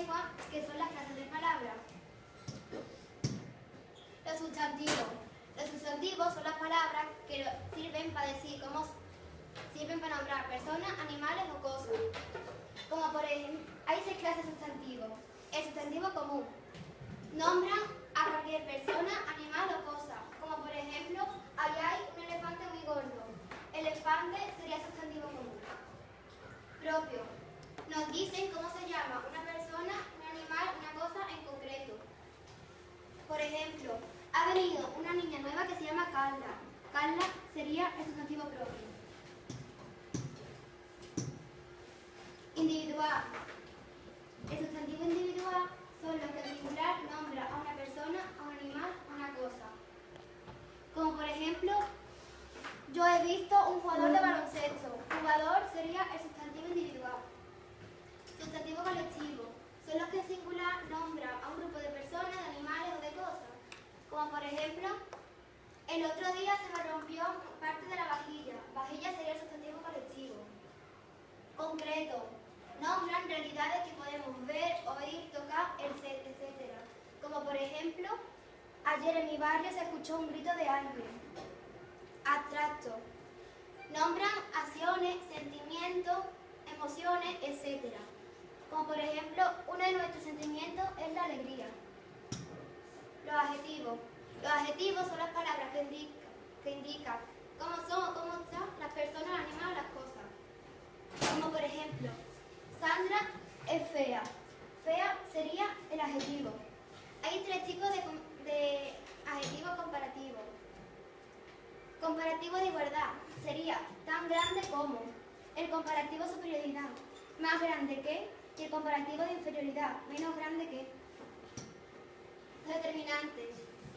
lengua, que son las clases de palabras. Los sustantivos. Los sustantivos son las palabras que sirven para decir sirven para nombrar personas, animales o cosas. Como por ejemplo, hay 6 clases de sustantivos. El sustantivo común. Nombran a cualquier persona, animal o cosa. Como por ejemplo, ahí hay un elefante muy gordo. Elefante sería sustantivo común. Propio. Nos dicen cómo se llama una persona, un animal, una cosa en concreto. Por ejemplo, ha venido una niña nueva que se llama Carla. Carla sería el sustantivo propio. Individual. El sustantivo individual son los que en singular nombra a una persona, a un animal, a una cosa. Como por ejemplo, yo he visto un jugador de baloncesto. Jugador sería el sustantivo individual. Sustantivo colectivo. Son los que en singular nombran a un grupo de personas, de animales o de cosas. Como por ejemplo, el otro día se me rompió parte de la vajilla. Vajilla sería el sustantivo colectivo. Concreto. Nombran realidades que podemos ver, oír, tocar, etc. Como por ejemplo, ayer en mi barrio se escuchó un grito de alguien. Abstracto. Nombran acciones, sentimientos, emociones, etc. Como por ejemplo, uno de nuestros sentimientos es la alegría. Los adjetivos. Los adjetivos son las palabras que indican cómo son o cómo están las personas, los animales o las cosas. Como por ejemplo, Sandra es fea. Fea sería el adjetivo. Hay 3 tipos de adjetivos comparativos. Comparativo de igualdad sería tan grande como. El comparativo de superioridad, más grande que. Y el comparativo de inferioridad, menos grande que. Los determinantes.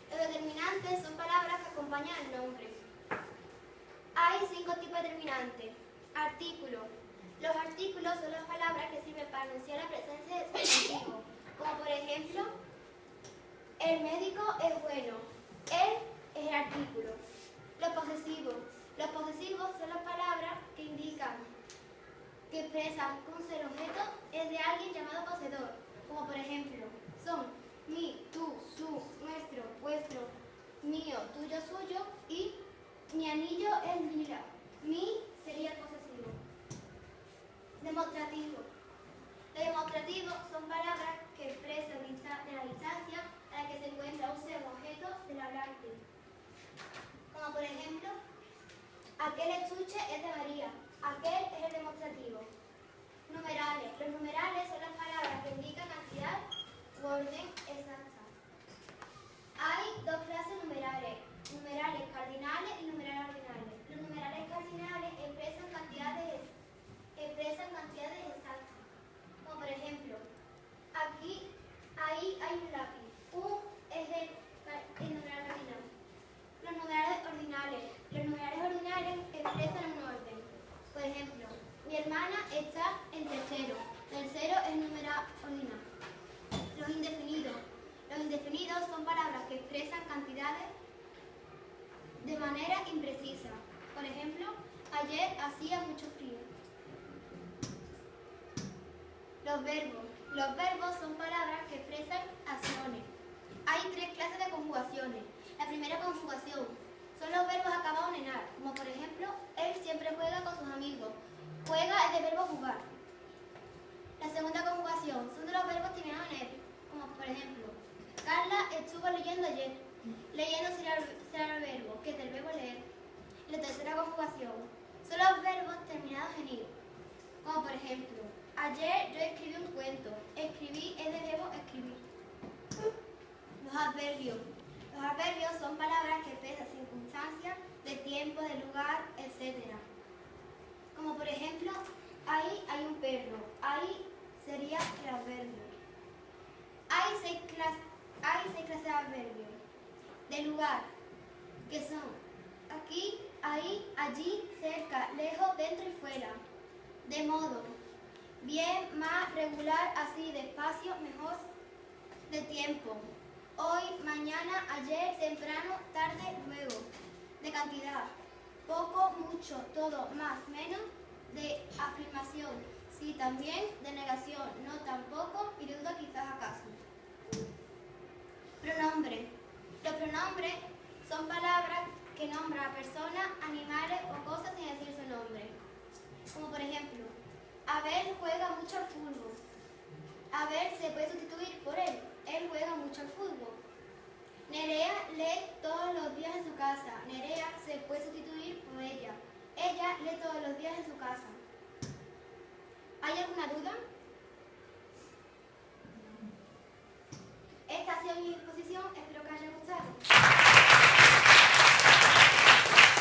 Los determinantes son palabras que acompañan el nombre. Hay 5 tipos de determinantes. Artículo. Los artículos son las palabras que sirven para anunciar la presencia de sustantivo. Como por ejemplo, el médico es bueno. Él es el artículo. Los posesivos. Los posesivos son las palabras que indican, que expresan que un ser objeto es de alguien llamado poseedor. Como por ejemplo, son mi, tú, su, nuestro, vuestro, mío, tuyo, suyo y mi anillo es lila. Mi sería el posesivo. Demostrativo. Los demostrativos son palabras que expresan de la distancia a la que se encuentra un ser objeto del hablante. Como por ejemplo, aquel estuche es de María. Aquel es el demostrativo. Numerales. Los numerales son las palabras que indican cantidad u orden exacta. Hay 2 clases de numerales. Numerales cardinales y numerales ordinales. Los numerales cardinales expresan cantidades exactas. Como por ejemplo, ahí hay un lápiz. U es el numeral ordinal. Los numerales ordinales. Los numerales ordinales expresan un orden. Por ejemplo, mi hermana está en tercero. Tercero es numeral ordinal. Los indefinidos. Los indefinidos son palabras que expresan cantidades de manera imprecisa. Por ejemplo, ayer hacía mucho frío. Los verbos. Los verbos son palabras que expresan acciones. Hay 3 clases de conjugaciones. La primera conjugación son los verbos acabados en -ar, como por ejemplo, él siempre juega con sus amigos. Juega es del verbo jugar. La segunda conjugación son de los verbos terminados en -er, como por ejemplo, Carla estuvo leyendo ayer. Leyendo será el verbo, que es del verbo leer. La tercera conjugación son los verbos terminados en -ir, como por ejemplo, ayer yo escribí un cuento. Escribí es del verbo escribir. Los adverbios. Los adverbios son palabras que expresan circunstancias, de tiempo, de lugar, etc. Como por ejemplo, ahí hay un perro. Ahí sería el adverbio. Hay 6 clases de adverbios. De lugar, que son aquí, ahí, allí, cerca, lejos, dentro y fuera. De modo, bien, más, regular, así, despacio, mejor. De tiempo, hoy, mañana, ayer, temprano, tarde, luego. De cantidad, poco, mucho, todo, más, menos. De afirmación, sí, también de negación, no tampoco y duda quizás acaso. Pronombre. Los pronombres son palabras que nombran a personas, animales o cosas sin decir su nombre. Como por ejemplo, Abel juega mucho al fútbol. Abel se puede sustituir por él. Él juega mucho al fútbol. Nerea lee todos los días en su casa. Nerea se puede sustituir por ella. Ella lee todos los días en su casa. ¿Hay alguna duda? Esta ha sido mi exposición.